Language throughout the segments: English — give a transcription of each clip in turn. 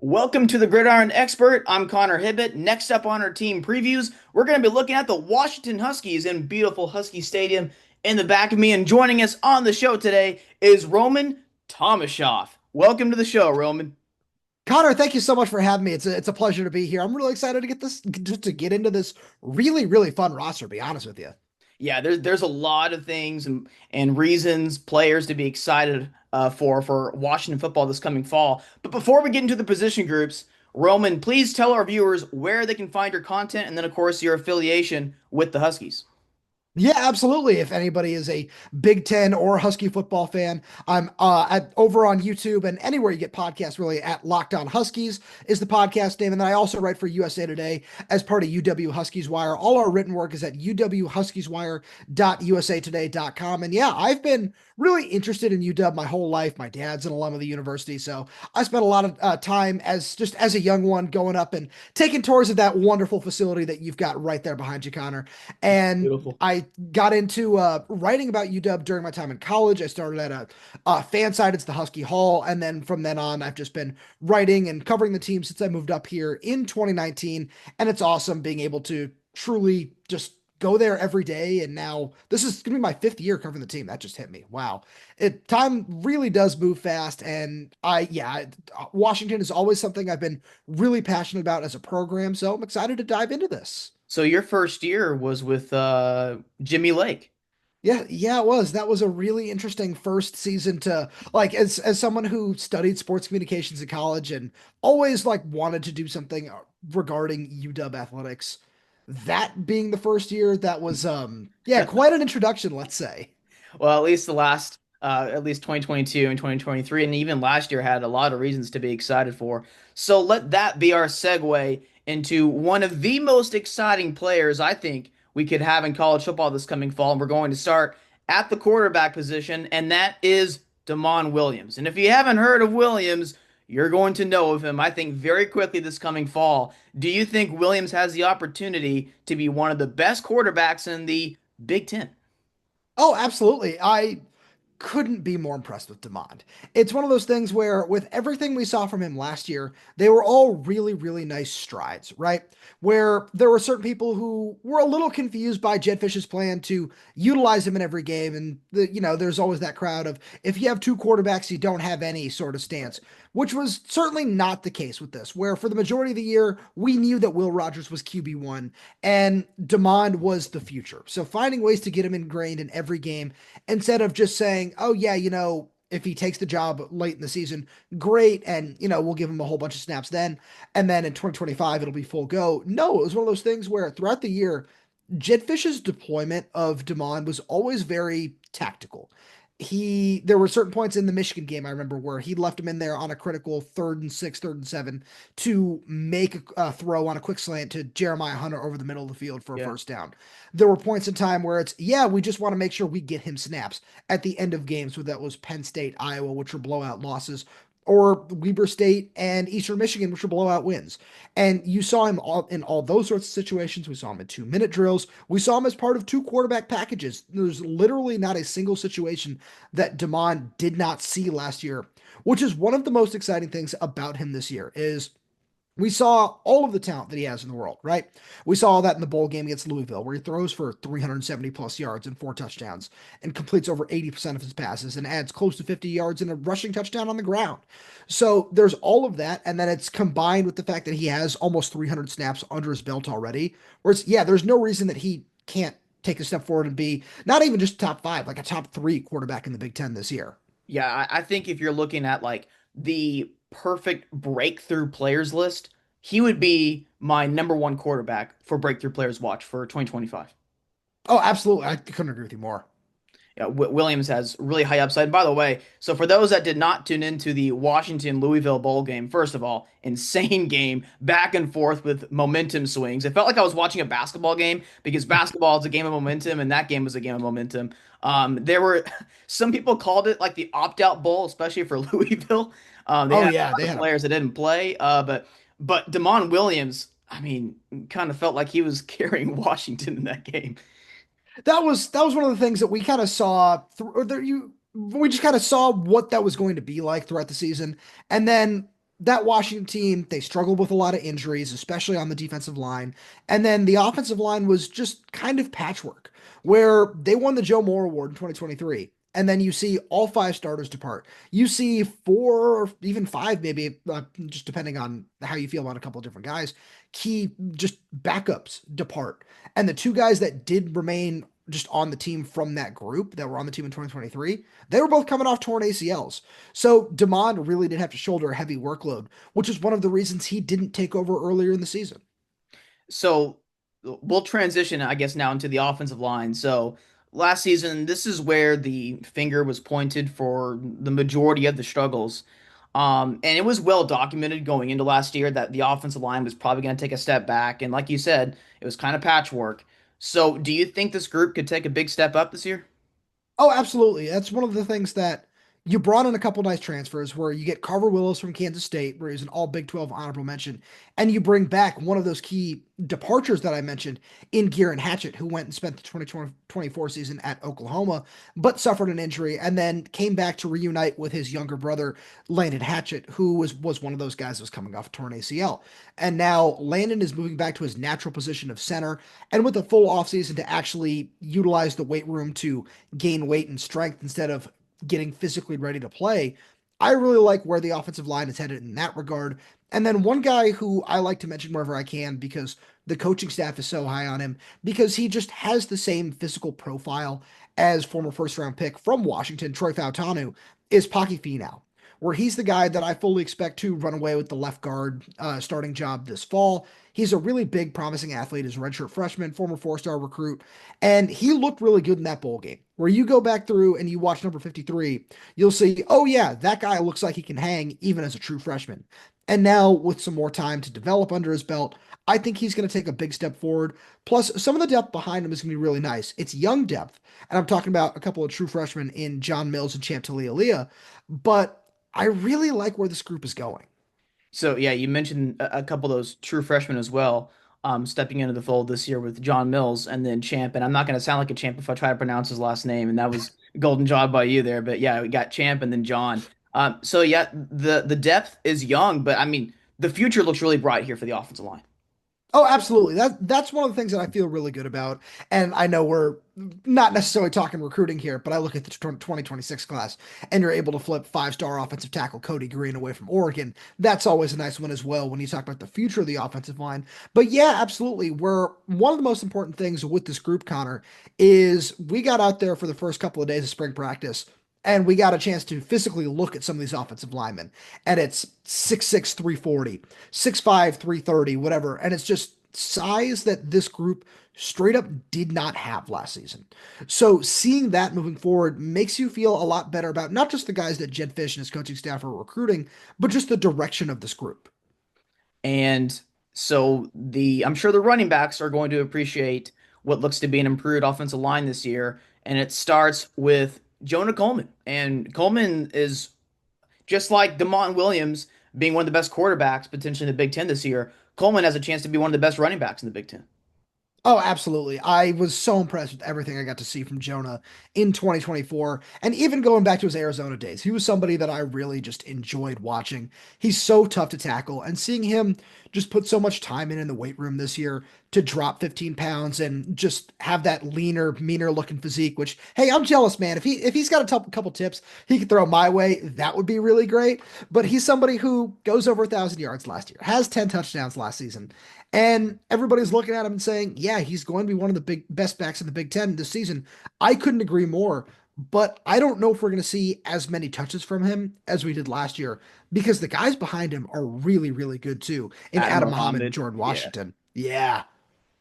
Welcome to the Gridiron Expert. I'm Connor Hibbett. Next up on our team previews, we're going to be looking at the Washington Huskies in beautiful Husky Stadium. In the back of me and joining us on the show today is Roman Tomashoff. Welcome to the show, Roman. Connor, thank you so much for having me. It's a pleasure to be here. I'm really excited to get into this really fun roster, to be honest with you. Yeah, there's a lot of things and reasons players to be excited for Washington football this coming fall. But before we get into the position groups, Roman, please tell our viewers where they can find your content and then of course your affiliation with the Huskies. Yeah, absolutely. If anybody is a Big Ten or Husky football fan, I'm over on YouTube and anywhere you get podcasts, really at Locked On Huskies is the podcast name. And then I also write for USA Today as part of UW Huskies Wire. All our written work is at uwhuskieswire.usatoday.com. And yeah, I've been really interested in UW my whole life. My dad's an alum of the university, so I spent a lot of time as a young one going up and taking tours of that wonderful facility that you've got right there behind you, Connor. And Beautiful. I got into writing about UW during my time in college. I started at a fan site, it's the Husky Hall, and then from then on, I've just been writing and covering the team since I moved up here in 2019. And it's awesome being able to truly just go there every day. And now this is going to be my fifth year covering the team. That just hit me. Wow, time really does move fast. And Washington is always something I've been really passionate about as a program. So I'm excited to dive into this. So your first year was with Jimmy Lake. Yeah, it was. That was a really interesting first season to like as someone who studied sports communications in college and always like wanted to do something regarding UW athletics. That being the first year, that was quite an introduction, let's say. Well, at least the last, at least 2022 and 2023, and even last year had a lot of reasons to be excited for. So let that be our segue into one of the most exciting players I think we could have in college football this coming fall. And we're going to start at the quarterback position, and that is Damon Williams. And if you haven't heard of Williams, you're going to know of him, I think, very quickly this coming fall. Do you think Williams has the opportunity to be one of the best quarterbacks in the Big Ten? Oh, absolutely. I couldn't be more impressed with Demond. It's one of those things where, with everything we saw from him last year, they were all really nice strides, right? Where there were certain people who were a little confused by Jed Fish's plan to utilize him in every game. And, there's always that crowd of if you have two quarterbacks, you don't have any sort of stance, which was certainly not the case with this, where for the majority of the year, we knew that Will Rogers was QB1 and Demond was the future. So finding ways to get him ingrained in every game instead of just saying, oh, yeah, if he takes the job late in the season, great. And, we'll give him a whole bunch of snaps then. And then in 2025, it'll be full go. No, it was one of those things where throughout the year, Jed Fish's deployment of Demond was always very tactical. There were certain points in the Michigan game I remember where he left him in there on a critical 3rd and 6, 3rd and 7 to make a throw on a quick slant to Jeremiah Hunter over the middle of the field for a Yeah. first down. There were points in time where we just want to make sure we get him snaps at the end of games, whether that was Penn State, Iowa, which were blowout losses, or Weber State and Eastern Michigan, which were blowout wins. And you saw him in all those sorts of situations. We saw him in 2-minute drills. We saw him as part of two quarterback packages. There's literally not a single situation that Damon did not see last year, which is one of the most exciting things about him this year is we saw all of the talent that he has in the world, right? We saw that in the bowl game against Louisville, where he throws for 370 plus yards and 4 touchdowns and completes over 80% of his passes and adds close to 50 yards and a rushing touchdown on the ground. So there's all of that. And then it's combined with the fact that he has almost 300 snaps under his belt already, where there's no reason that he can't take a step forward and be not even just top five, like a top three quarterback in the Big Ten this year. Yeah, I think if you're looking at like the perfect breakthrough players list, he would be my number one quarterback for breakthrough players watch for 2025. Oh, absolutely. I couldn't agree with you more. Yeah, Williams has really high upside. By the way, so for those that did not tune into the Washington Louisville bowl game, first of all, insane game, back and forth with momentum swings. It felt like I was watching a basketball game because basketball is a game of momentum, and that game was a game of momentum. There were some people called it like the opt-out bowl, especially for Louisville. They Oh had a yeah, lot they of had a players that didn't play, but Damon Williams, I mean, kind of felt like he was carrying Washington in that game. that was one of the things that we kind of saw through or that you we just kind of saw what that was going to be like throughout the season. And then that Washington team, they struggled with a lot of injuries, especially on the defensive line. And then the offensive line was just kind of patchwork, where they won the Joe Moore Award in 2023. And then you see all five starters depart. You see four or even five, maybe, just depending on how you feel on a couple of different guys, key just backups depart. And the two guys that did remain just on the team from that group that were on the team in 2023, they were both coming off torn ACLs. So Demond really did have to shoulder a heavy workload, which is one of the reasons he didn't take over earlier in the season. So we'll transition, I guess, now into the offensive line. So last season, this is where the finger was pointed for the majority of the struggles. And it was well documented going into last year that the offensive line was probably going to take a step back. And like you said, it was kind of patchwork. So do you think this group could take a big step up this year? Oh, absolutely. That's one of the things that you brought in a couple nice transfers where you get Carver Willis from Kansas State, where he's an all Big 12 honorable mention, and you bring back one of those key departures that I mentioned in Gieran Hatchett, who went and spent the 2024 season at Oklahoma, but suffered an injury and then came back to reunite with his younger brother, Landon Hatchett, who was one of those guys that was coming off a torn ACL. And now Landon is moving back to his natural position of center, and with a full offseason to actually utilize the weight room to gain weight and strength instead of getting physically ready to play. I really like where the offensive line is headed in that regard. And then one guy who I like to mention wherever I can because the coaching staff is so high on him because he just has the same physical profile as former first round pick from Washington, Troy Fautanu, is Paki Finau, where he's the guy that I fully expect to run away with the left guard starting job this fall. He's a really big, promising athlete as a redshirt freshman, former four-star recruit, and he looked really good in that bowl game. Where you go back through and you watch number 53, you'll see, oh yeah, that guy looks like he can hang even as a true freshman. And now with some more time to develop under his belt, I think he's going to take a big step forward. Plus, some of the depth behind him is going to be really nice. It's young depth, and I'm talking about a couple of true freshmen in John Mills and Champ Talialia, but I really like where this group is going. So yeah, you mentioned a couple of those true freshmen as well, stepping into the fold this year with John Mills and then Champ. And I'm not going to sound like a champ if I try to pronounce his last name, and that was a golden job by you there. But yeah, we got Champ and then John. So yeah, the depth is young, but I mean the future looks really bright here for the offensive line. Oh, absolutely. That's one of the things that I feel really good about. And I know we're not necessarily talking recruiting here, but I look at the 2026 class and you're able to flip five-star offensive tackle Cody Green away from Oregon. That's always a nice one as well when you talk about the future of the offensive line. But yeah, absolutely. We're one of the most important things with this group, Connor, is we got out there for the first couple of days of spring practice and we got a chance to physically look at some of these offensive linemen. And it's 6'6", 340, 6'5", 330, whatever. And it's just size that this group straight up did not have last season. So seeing that moving forward makes you feel a lot better about not just the guys that Jed Fish and his coaching staff are recruiting, but just the direction of this group. And so I'm sure the running backs are going to appreciate what looks to be an improved offensive line this year. And it starts with Jonah Coleman. And Coleman is just like Demont Williams being one of the best quarterbacks potentially in the Big Ten this year. Coleman has a chance to be one of the best running backs in the Big Ten. Oh, absolutely. I was so impressed with everything I got to see from Jonah in 2024. And even going back to his Arizona days, he was somebody that I really just enjoyed watching. He's so tough to tackle. And seeing him just put so much time in the weight room this year to drop 15 pounds and just have that leaner, meaner looking physique, which, hey, I'm jealous, man. If he's got a couple tips he could throw my way, that would be really great. But he's somebody who goes over 1,000 yards last year, has 10 touchdowns last season. And everybody's looking at him and saying, yeah, he's going to be one of the best backs in the Big Ten this season. I couldn't agree more, but I don't know if we're going to see as many touches from him as we did last year because the guys behind him are really, really good too in Adam Adam Muhammad and Muhammad. Jordan Yeah. Washington. Yeah.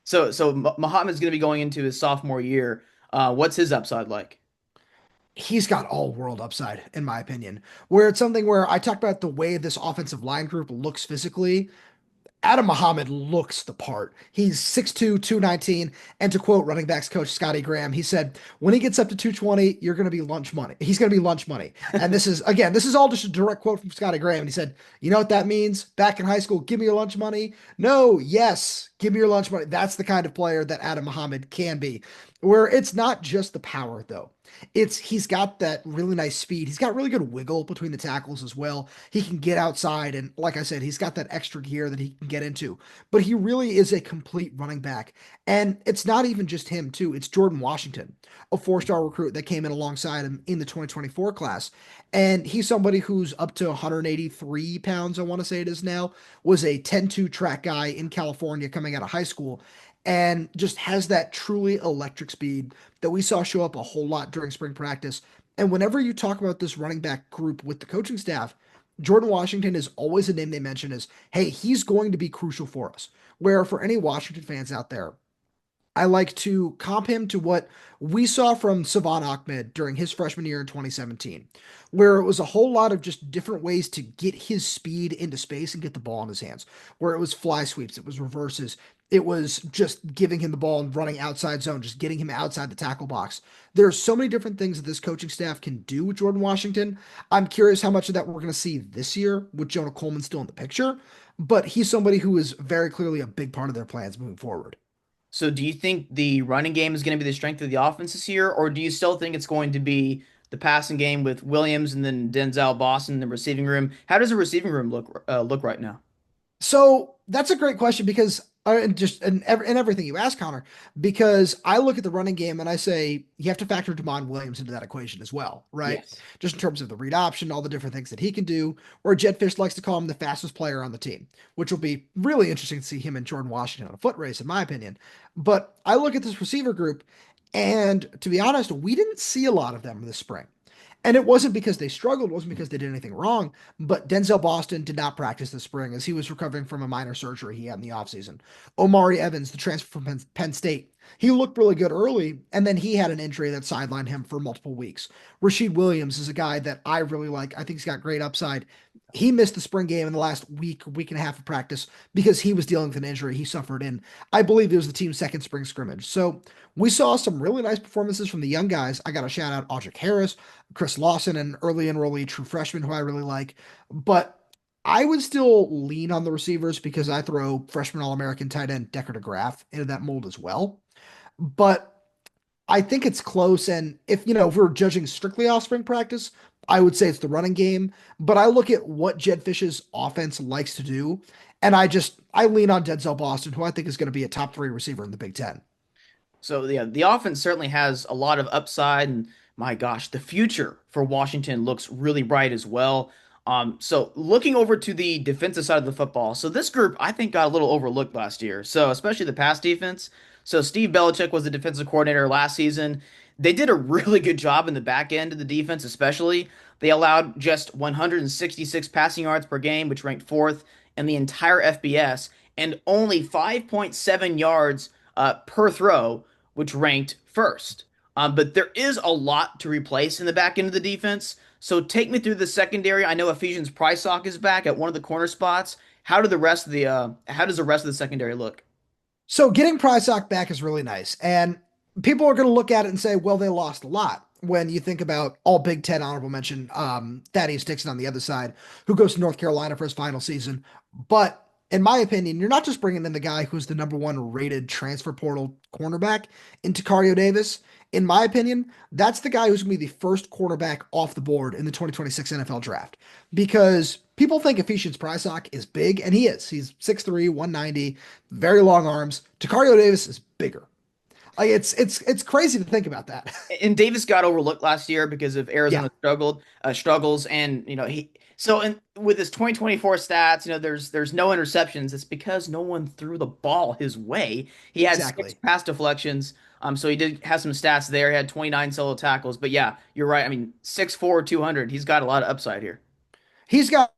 So Muhammad's going to be going into his sophomore year. What's his upside like? He's got all world upside, in my opinion, where it's something where I talked about the way this offensive line group looks physically. Adam Muhammad looks the part. He's 6'2", 219. And to quote running backs coach Scotty Graham, he said, when he gets up to 220, you're going to be lunch money. He's going to be lunch money. And this is, again, this is all just a direct quote from Scotty Graham. And he said, you know what that means? Back in high school, give me your lunch money. No, yes, give me your lunch money. That's the kind of player that Adam Muhammad can be. where it's not just the power though. It's he's got that really nice speed. He's got really good wiggle between the tackles as well. He can get outside and like I said, he's got that extra gear that he can get into. But he really is a complete running back. And it's not even just him too. It's Jordan Washington, a four-star recruit that came in alongside him in the 2024 class. And he's somebody who's up to 183 pounds, I want to say it is now, was a 10-2 track guy in California coming out of high school and just has that truly electric speed that we saw show up a whole lot during spring practice. And whenever you talk about this running back group with the coaching staff, Jordan Washington is always a name they mention as, hey, he's going to be crucial for us. Where for any Washington fans out there, I like to comp him to what we saw from Savon Ahmed during his freshman year in 2017, where it was a whole lot of just different ways to get his speed into space and get the ball in his hands, where it was fly sweeps, it was reverses, it was just giving him the ball and running outside zone, just getting him outside the tackle box. There are so many different things that this coaching staff can do with Jordan Washington. I'm curious how much of that we're going to see this year with Jonah Coleman still in the picture, but he's somebody who is very clearly a big part of their plans moving forward. So do you think the running game is going to be the strength of the offense this year, or do you still think it's going to be the passing game with Williams and then Denzel Boston in the receiving room? How does the receiving room look right now? So that's a great question because and just and everything you ask, Connor, because I look at the running game and I say you have to factor Demond Williams into that equation as well, right? Yes. Just in terms of the read option, all the different things that he can do, or Jed Fish likes to call him the fastest player on the team, which will be really interesting to see him and Jordan Washington on a foot race, in my opinion. But I look at this receiver group, and to be honest, we didn't see a lot of them this spring. And it wasn't because they struggled, it wasn't because they did anything wrong, but Denzel Boston did not practice this spring as he was recovering from a minor surgery he had in the offseason. Omari Evans, the transfer from Penn State, he looked really good early, and then he had an injury that sidelined him for multiple weeks. Rasheed Williams is a guy that I really like. I think he's got great upside. He missed the spring game in the last week and a half of practice because he was dealing with an injury he suffered in, I believe it was the team's second spring scrimmage. So we saw some really nice performances from the young guys. I got to shout out Audric Harris, Chris Lawson, an early enrollee true freshman who I really like. But I would still lean on the receivers because I throw freshman All American tight end Decker DeGraff into that mold as well. But I think it's close. And if we're judging strictly off spring practice, I would say it's the running game. But I look at what Jed Fish's offense likes to do, and I lean on Denzel Boston, who I think is going to be a top three receiver in the Big Ten. So yeah, the offense certainly has a lot of upside, and my gosh, the future for Washington looks really bright as well. So looking over to the defensive side of the football, so this group I think got a little overlooked last year. So especially the pass defense. So Steve Belichick was the defensive coordinator last season. They did a really good job in the back end of the defense, especially. They allowed just 166 passing yards per game, which ranked fourth in the entire FBS, and only 5.7 yards per throw, which ranked first. But there is a lot to replace in the back end of the defense. So take me through the secondary. I know Ephesians Prysock is back at one of the corner spots. How does the rest of the secondary look? So getting Prysock back is really nice. And people are going to look at it and say, well, they lost a lot. When you think about all Big Ten honorable mention, Thaddeus Dixon on the other side, who goes to North Carolina for his final season. But in my opinion, you're not just bringing in the guy who's the number one rated transfer portal cornerback into Cario Davis. In my opinion, that's the guy who's going to be the first quarterback off the board in the 2026 NFL draft. Because people think Ephesians Prysock is big, and he is. He's 6'3, 190, very long arms. Tacario Davis is bigger. Like it's crazy to think about that. And Davis got overlooked last year because of Yeah, Arizona struggles, and with his 2024 stats, there's no interceptions. It's because no one threw the ball his way. He had six exactly. pass deflections. So he did have some stats there. He had 29 solo tackles, but yeah, you're right. I mean, 6'4", 200. He's got a lot of upside here. He's got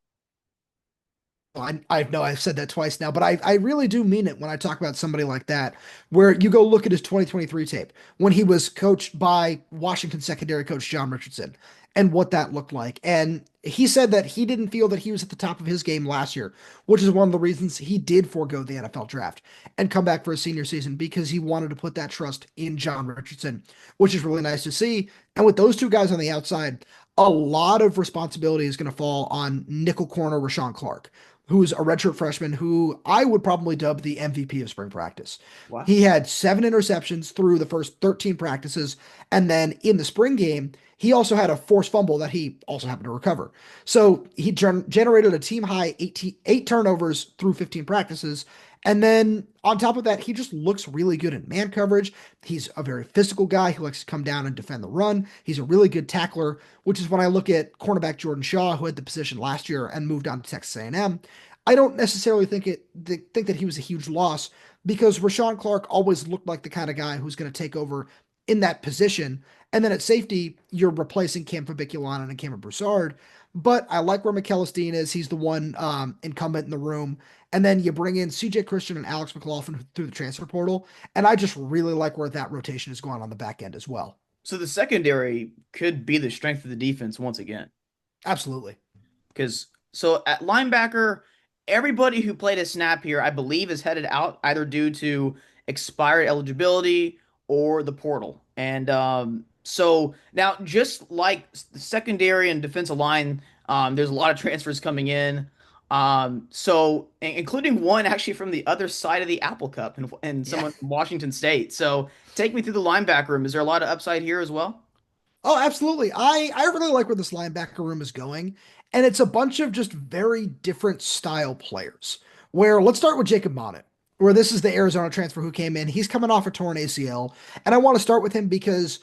I know I've said that twice now, but I really do mean it when I talk about somebody like that, where you go look at his 2023 tape when he was coached by Washington secondary coach John Richardson and what that looked like. And he said that he didn't feel that he was at the top of his game last year, which is one of the reasons he did forego the NFL draft and come back for his senior season because he wanted to put that trust in John Richardson, which is really nice to see. And with those two guys on the outside, a lot of responsibility is going to fall on nickel corner Rashawn Clark. who's a redshirt freshman who I would probably dub the MVP of spring practice. Wow. He had 7 interceptions through the first 13 practices. And then in the spring game, he also had a forced fumble that he also happened to recover. So he generated a team high 8 turnovers through 15 practices. And then on top of that, he just looks really good in man coverage. He's a very physical guy who likes to come down and defend the run. He's a really good tackler, which is when I look at cornerback Jordan Shaw, who had the position last year and moved on to Texas A&M. I don't necessarily think that he was a huge loss because Rashawn Clark always looked like the kind of guy who's going to take over in that position. And then at safety, you're replacing Cam Fabiculon and Cameron Broussard. But I like where McKellisteen is. He's the one incumbent in the room. And then you bring in CJ Christian and Alex McLaughlin through the transfer portal. And I just really like where that rotation is going on the back end as well. So the secondary could be the strength of the defense once again. Absolutely. Because so at linebacker, everybody who played a snap here, I believe, is headed out either due to expired eligibility or the portal. And so now, just like the secondary and defensive line, there's a lot of transfers coming in. So including one actually from the other side of the Apple Cup and Yeah. someone from Washington State. So take me through the linebacker room. Is there a lot of upside here as well? Oh, absolutely. I really like where this linebacker room is going. And it's a bunch of just very different style players. Where let's start with Jacob Monnet, where this is the Arizona transfer who came in. He's coming off a torn ACL. And I want to start with him because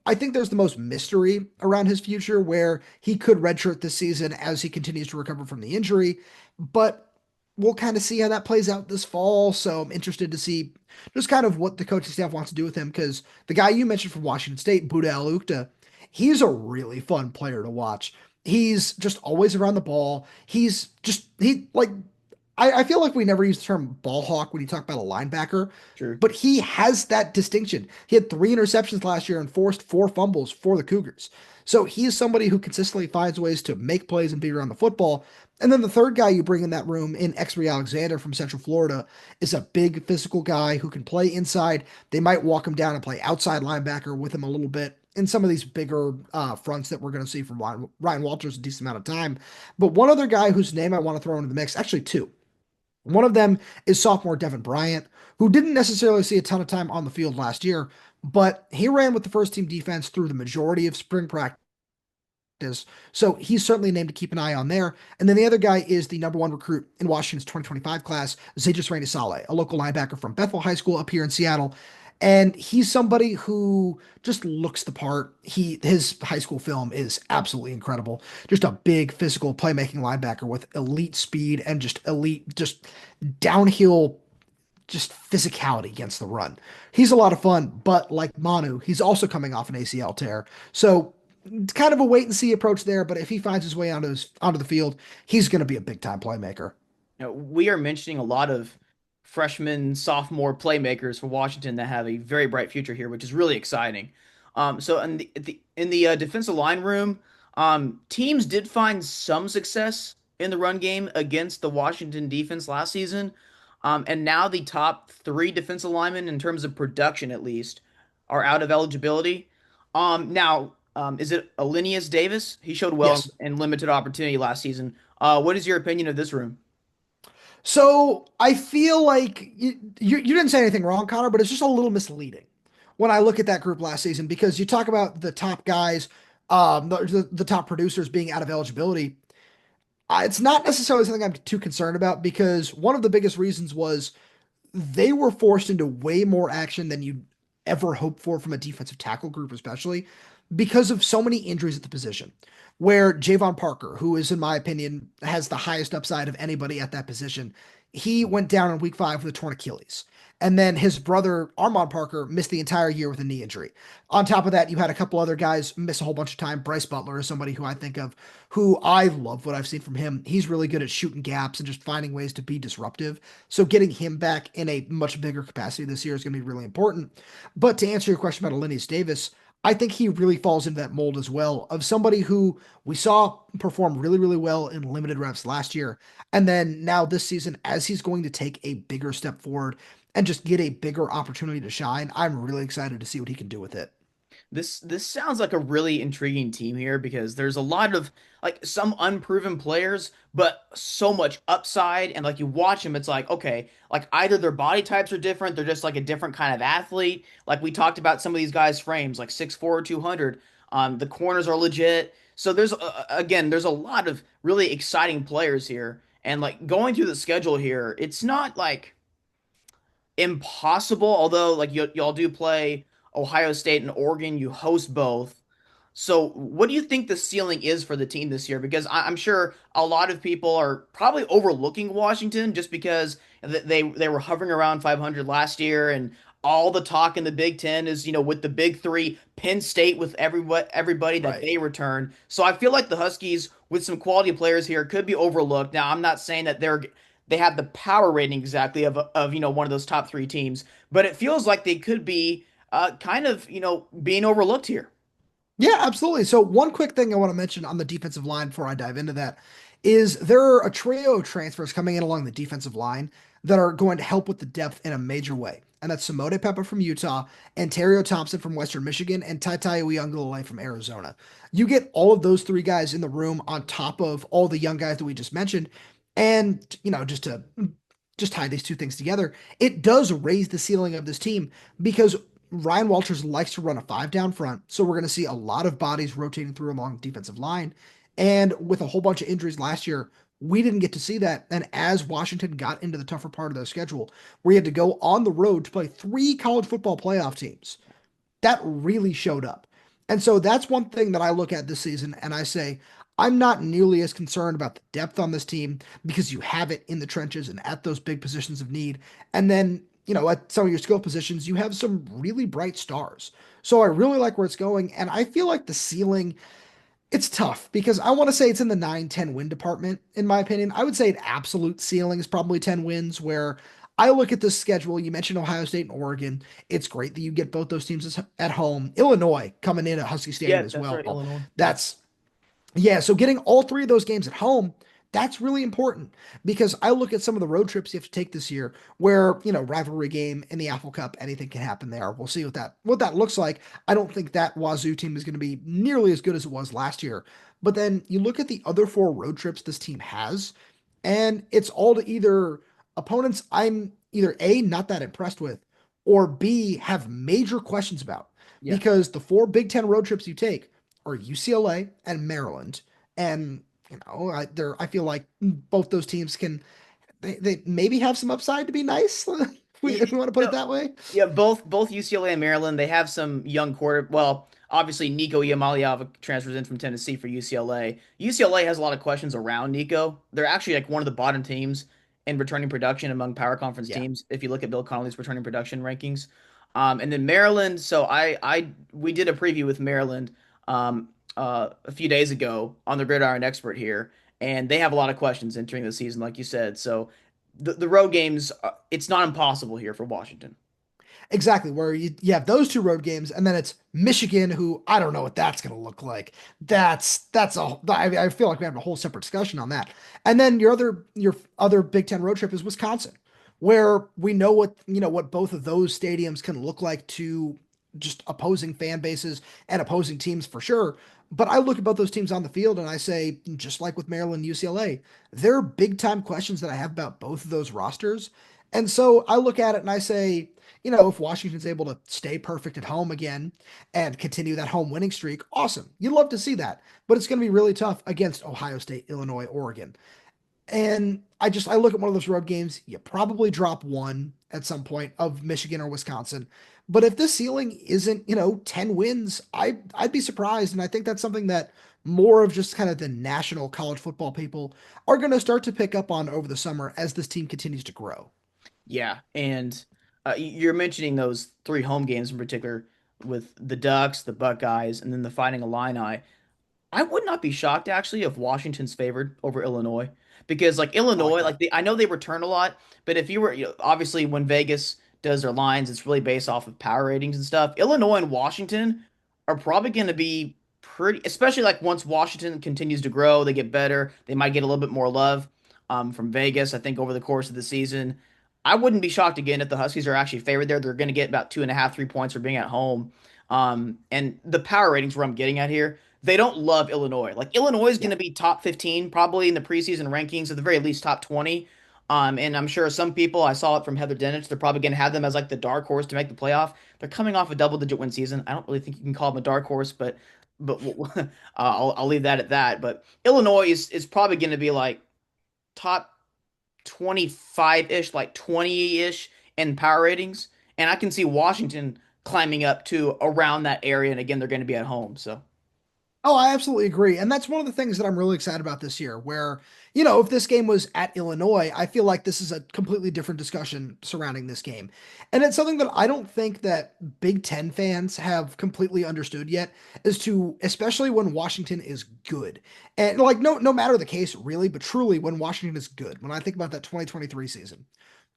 I think there's the most mystery around his future where he could redshirt this season as he continues to recover from the injury. But we'll kind of see how that plays out this fall. So I'm interested to see just kind of what the coaching staff wants to do with him because the guy you mentioned from Washington State, Buda Alukta, he's a really fun player to watch. He's just always around the ball. He like I feel like we never use the term ball hawk when you talk about a linebacker, True. but he has that distinction. He had 3 interceptions last year and forced 4 fumbles for the Cougars. So he is somebody who consistently finds ways to make plays and be around the football. And then the third guy you bring in that room in Exree Alexander from Central Florida is a big physical guy who can play inside. They might walk him down and play outside linebacker with him a little bit in some of these bigger fronts that we're going to see from Ryan Walters a decent amount of time. But one other guy whose name I want to throw into the mix, actually two. One of them is sophomore Devin Bryant, who didn't necessarily see a ton of time on the field last year, but he ran with the first team defense through the majority of spring practice. So he's certainly a name to keep an eye on there. And then the other guy is the number one recruit in Washington's 2025 class, Zedris Rainey Saleh, a local linebacker from Bethel High School up here in Seattle. And he's somebody who just looks the part. His high school film is absolutely incredible. Just a big physical playmaking linebacker with elite speed and just elite, just downhill, just physicality against the run. He's a lot of fun, but like Manu, he's also coming off an ACL tear. So it's kind of a wait and see approach there, but if he finds his way onto the field, he's going to be a big time playmaker. We are mentioning a lot of freshman, sophomore playmakers for Washington that have a very bright future here, which is really exciting. So in the defensive line room, teams did find some success in the run game against the Washington defense last season. And now the top three defensive linemen, in terms of production at least, are out of eligibility. Is it Alinius Davis? He showed well Yes. in limited opportunity last season. What is your opinion of this room? So I feel like you didn't say anything wrong, Connor, but it's just a little misleading when I look at that group last season because you talk about the top guys, the top producers being out of eligibility. It's not necessarily something I'm too concerned about because one of the biggest reasons was they were forced into way more action than you'd ever hope for from a defensive tackle group, especially because of so many injuries at the position. Where Javon Parker, who is, in my opinion, has the highest upside of anybody at that position, he went down in week 5 with a torn Achilles. And then his brother, Armand Parker, missed the entire year with a knee injury. On top of that, you had a couple other guys miss a whole bunch of time. Bryce Butler is somebody who I think of, who I love what I've seen from him. He's really good at shooting gaps and just finding ways to be disruptive. So getting him back in a much bigger capacity this year is going to be really important. But to answer your question about Alinius Davis, I think he really falls into that mold as well of somebody who we saw perform really, really well in limited reps last year. And then now this season, as he's going to take a bigger step forward and just get a bigger opportunity to shine, I'm really excited to see what he can do with it. This sounds like a really intriguing team here because there's a lot of like some unproven players, but so much upside. And like you watch them, it's like, okay, like either their body types are different, they're just like a different kind of athlete. Like we talked about some of these guys' frames, like 6'4", 200. The corners are legit. So there's again, there's a lot of really exciting players here. And like going through the schedule here, it's not like impossible. Although, like y'all do play Ohio State and Oregon, you host both. So, what do you think the ceiling is for the team this year? Because I'm sure a lot of people are probably overlooking Washington just because they were hovering around 500 last year, and all the talk in the Big Ten is with the big three, Penn State with everybody that Right. they return. So I feel like the Huskies with some quality players here could be overlooked. Now, I'm not saying that they have the power rating exactly of one of those top three teams, but it feels like they could be kind of being overlooked here. Yeah, absolutely. So one quick thing I want to mention on the defensive line before I dive into that is there are a trio of transfers coming in along the defensive line that are going to help with the depth in a major way. And that's Samote Peppa from Utah, Ontario Thompson from Western Michigan, and Taitai Uyunglele from Arizona. You get all of those three guys in the room on top of all the young guys that we just mentioned. And, just to just tie these two things together, it does raise the ceiling of this team because Ryan Walters likes to run a five down front. So we're going to see a lot of bodies rotating through along the defensive line. And with a whole bunch of injuries last year, we didn't get to see that. And as Washington got into the tougher part of their schedule, we had to go on the road to play three college football playoff teams that really showed up. And so that's one thing that I look at this season and I say, I'm not nearly as concerned about the depth on this team because you have it in the trenches and at those big positions of need. And then, at some of your skill positions, you have some really bright stars. So I really like where it's going. And I feel like the ceiling it's tough because I want to say it's in the 9-10 win department, in my opinion. I would say an absolute ceiling is probably 10 wins, where I look at this schedule. You mentioned Ohio State and Oregon. It's great that you get both those teams at home. Illinois coming in at Husky Stadium Yeah, as that's right, well. Illinois. That's yeah, so getting all three of those games at home, that's really important because I look at some of the road trips you have to take this year where, rivalry game in the Apple Cup, anything can happen there. We'll see what that looks like. I don't think that Wazoo team is going to be nearly as good as it was last year. But then you look at the other four road trips this team has, and it's all to either opponents I'm either A, not that impressed with, or B, have major questions about. Yeah. Because the four Big Ten road trips you take are UCLA and Maryland. And I feel like both those teams they maybe have some upside to be nice, if we want to put it No, that way. yeah, both UCLA and Maryland, they have some young quarter. Well, obviously Nico Iamaleava transfers in from Tennessee for UCLA. UCLA has a lot of questions around Nico. They're actually like one of the bottom teams in returning production among power conference Yeah, teams. If you look at Bill Connolly's returning production rankings, and then Maryland. So we did a preview with Maryland a few days ago on the Gridiron Expert here, and they have a lot of questions entering the season, like you said. So the road games, it's not impossible here for Washington. exactly. Where you have those two road games, and then it's Michigan, who I don't know what that's going to look like. I feel like we have a whole separate discussion on that. And then your other Big Ten road trip is Wisconsin, where we know what both of those stadiums can look like to just opposing fan bases and opposing teams for sure. But I look at both those teams on the field and I say, just like with Maryland and UCLA, there are big time questions that I have about both of those rosters. And so I look at it and I say, if Washington's able to stay perfect at home again and continue that home winning streak, awesome. You'd love to see that. But it's going to be really tough against Ohio State, Illinois, Oregon. And I look at one of those road games, you probably drop one at some point of Michigan or Wisconsin. But if this ceiling isn't, 10 wins, I'd be surprised. And I think that's something that more of just kind of the national college football people are going to start to pick up on over the summer as this team continues to grow. Yeah, and you're mentioning those three home games in particular with the Ducks, the Buckeyes, and then the Fighting Illini. I would not be shocked actually if Washington's favored over Illinois because like I like Illinois, that. I know they return a lot, but if you were obviously when Vegas does their lines, it's really based off of power ratings and stuff. Illinois and Washington are probably going to be pretty, especially like once Washington continues to grow, they get better, they might get a little bit more love from Vegas. I think over the course of the season, I wouldn't be shocked again if the Huskies are actually favored there. They're going to get about 2.5, 3 points for being at home. And the power ratings where I'm getting at here, they don't love Illinois. Like Illinois is going Yeah. to be top 15 probably in the preseason rankings, at the very least top 20. And I'm sure some people, I saw it from Heather Dinich, they're probably going to have them as like the dark horse to make the playoff. They're coming off a double-digit win season. I don't really think you can call them a dark horse, but I'll leave that at that. But Illinois is probably going to be like top 25-ish, like 20-ish in power ratings. And I can see Washington climbing up to around that area. And again, they're going to be at home. So, Oh, I absolutely agree. And that's one of the things that I'm really excited about this year, where, if this game was at Illinois, I feel like this is a completely different discussion surrounding this game. And it's something that I don't think that Big Ten fans have completely understood yet, is to, especially when Washington is good. And like, no matter the case, really, but truly when Washington is good, when I think about that 2023 season,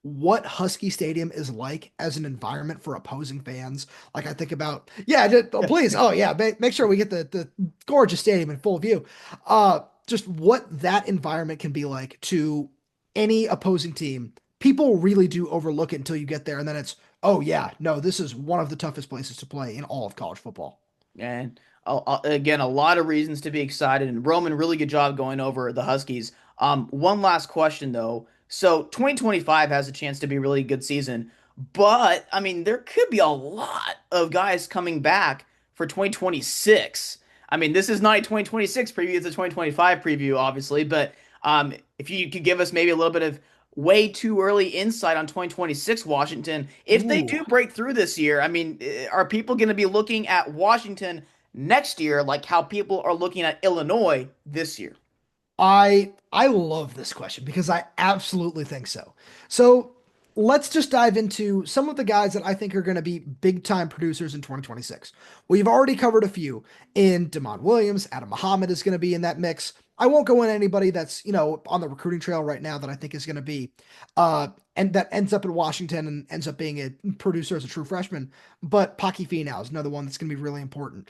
what Husky Stadium is like as an environment for opposing fans. Like I think about, yeah, please, oh yeah, make sure we get the gorgeous stadium in full view. Just what that environment can be like to any opposing team. People really do overlook it until you get there, and then it's, oh yeah, no, this is one of the toughest places to play in all of college football. and again, a lot of reasons to be excited. And Roman, really good job going over the Huskies. One last question though. So 2025 has a chance to be a really good season, but I mean, there could be a lot of guys coming back for 2026. I mean, this is not a 2026 preview; it's a 2025 preview, obviously. But if you could give us maybe a little bit of way too early insight on 2026 Washington, if they Ooh. do break through this year, I mean, are people going to be looking at Washington next year like how people are looking at Illinois this year? I love this question because I absolutely think so. So let's just dive into some of the guys that I think are going to be big time producers in 2026. We've already covered a few in Damon Williams. Adam Muhammad is going to be in that mix. I won't go in anybody that's, on the recruiting trail right now that I think is going to be, and that ends up in Washington and ends up being a producer as a true freshman. But Paki Finau is another one that's going to be really important.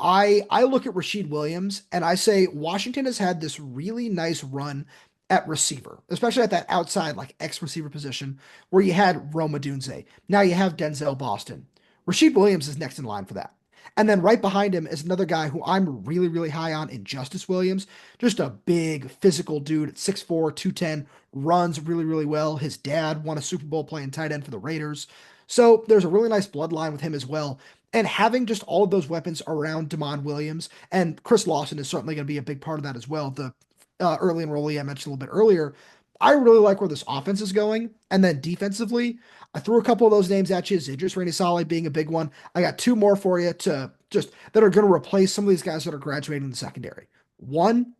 I look at Rashid Williams and I say Washington has had this really nice run at receiver, especially at that outside like X receiver position where you had Roma Dunze. Now you have Denzel Boston. Rashid Williams is next in line for that. And then right behind him is another guy who I'm really, really high on in Justice Williams. Just a big physical dude at 6'4, 210, runs really, really well. His dad won a Super Bowl playing tight end for the Raiders. So there's a really nice bloodline with him as well. And having just all of those weapons around Damon Williams and Chris Lawson is certainly going to be a big part of that as well. The early enrollee I mentioned a little bit earlier. I really like where this offense is going. And then defensively, I threw a couple of those names at you. Idris Rainey being a big one. I got two more for you to just that are going to replace some of these guys that are graduating in the secondary. One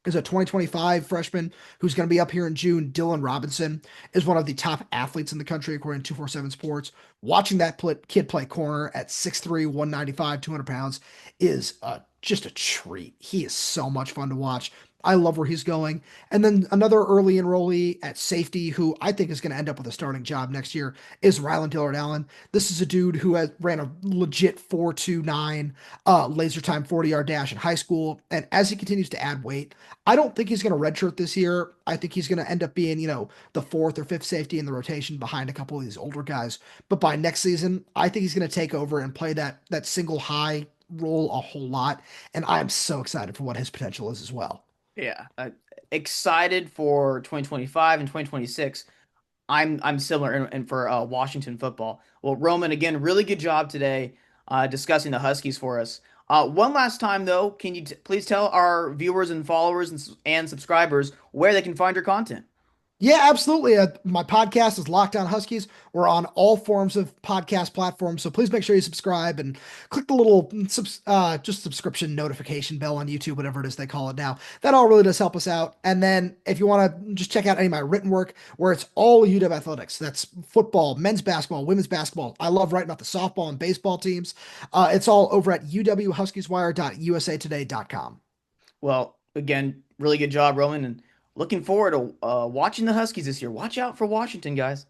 is a 2025 freshman who's going to be up here in June. Dylan Robinson is one of the top athletes in the country, according to 247 Sports. Watching that kid play corner at 6'3, 195, 200 pounds is just a treat. He is so much fun to watch. I love where he's going. And then another early enrollee at safety who I think is going to end up with a starting job next year is Rylan Dillard Allen. This is a dude who ran a legit 4.29 laser time 40-yard dash in high school. And as he continues to add weight, I don't think he's going to redshirt this year. I think he's going to end up being, the fourth or fifth safety in the rotation behind a couple of these older guys. But by next season, I think he's going to take over and play that single high role a whole lot. And I'm so excited for what his potential is as well. Yeah, excited for 2025 and 2026. I'm similar and for Washington football. Well, Roman, again, really good job today discussing the Huskies for us. One last time though, can you please tell our viewers and followers and subscribers where they can find your content? Yeah, absolutely. My podcast is Locked On Huskies. We're on all forms of podcast platforms, so please make sure you subscribe and click the little just subscription notification bell on YouTube, whatever it is they call it now. That all really does help us out. And then if you want to just check out any of my written work, where it's all UW athletics, that's football, men's basketball, women's basketball. I love writing about the softball and baseball teams. It's all over at uwhuskieswire.usatoday.com. Well, again, really good job, Roman, and looking forward to watching the Huskies this year. Watch out for Washington, guys.